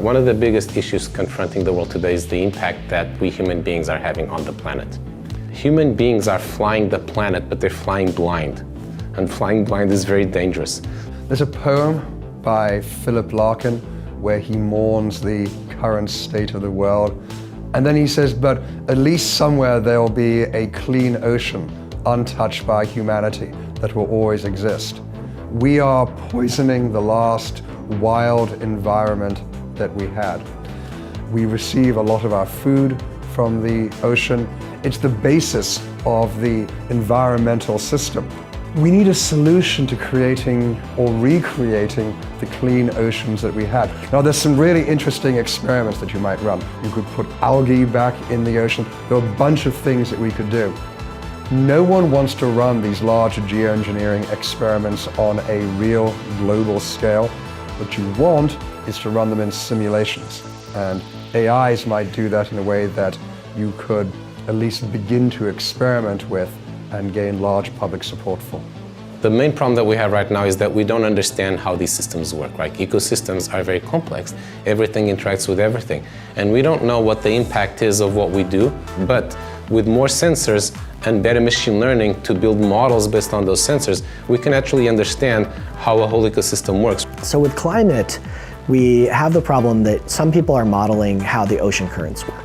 One of the biggest issues confronting the world today is the impact that we human beings are having on the planet. Human beings are flying the planet, but they're flying blind. And flying blind is very dangerous. There's a poem by Philip Larkin where he mourns the current state of the world. And then he says, but at least somewhere there'll be a clean ocean untouched by humanity that will always exist. We are poisoning the last wild environment that we had. We receive a lot of our food from the ocean. It's the basis of the environmental system. We need a solution to creating or recreating the clean oceans that we had. Now, there's some really interesting experiments that you might run. You could put algae back in the ocean. There are a bunch of things that we could do. No one wants to run these large geoengineering experiments on a real global scale. What you want is to run them in simulations. And AIs might do that in a way that you could at least begin to experiment with and gain large public support for. The main problem that we have right now is that we don't understand how these systems work, right? Ecosystems are very complex. Everything interacts with everything. And we don't know what the impact is of what we do, but with more sensors and better machine learning to build models based on those sensors, we can actually understand how a whole ecosystem works. So with climate, we have the problem that some people are modeling how the ocean currents work.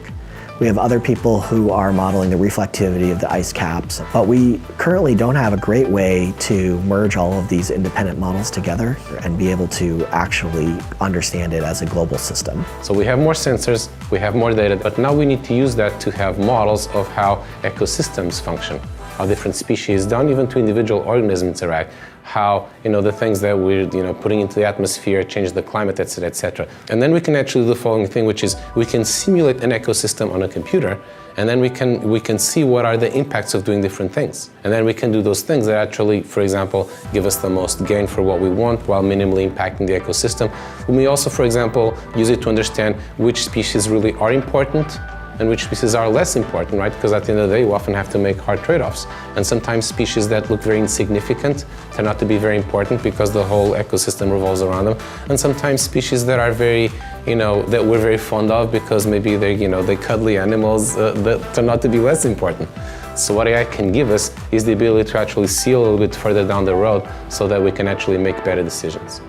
We have other people who are modeling the reflectivity of the ice caps, but we currently don't have a great way to merge all of these independent models together and be able to actually understand it as a global system. So we have more sensors, we have more data, but now we need to use that to have models of how ecosystems function, how different species, down even to individual organisms interact, how the things that we're putting into the atmosphere change the climate, etc., etc. And then we can actually do the following thing, which is we can simulate an ecosystem on a computer, and then we can see what are the impacts of doing different things. And then we can do those things that actually, for example, give us the most gain for what we want while minimally impacting the ecosystem. And we also, for example, use it to understand which species really are important and which species are less important, right? Because at the end of the day, you often have to make hard trade-offs. And sometimes species that look very insignificant turn out to be very important because the whole ecosystem revolves around them. And sometimes species that are very, that we're very fond of because maybe they're cuddly animals that turn out to be less important. So what AI can give us is the ability to actually see a little bit further down the road so that we can actually make better decisions.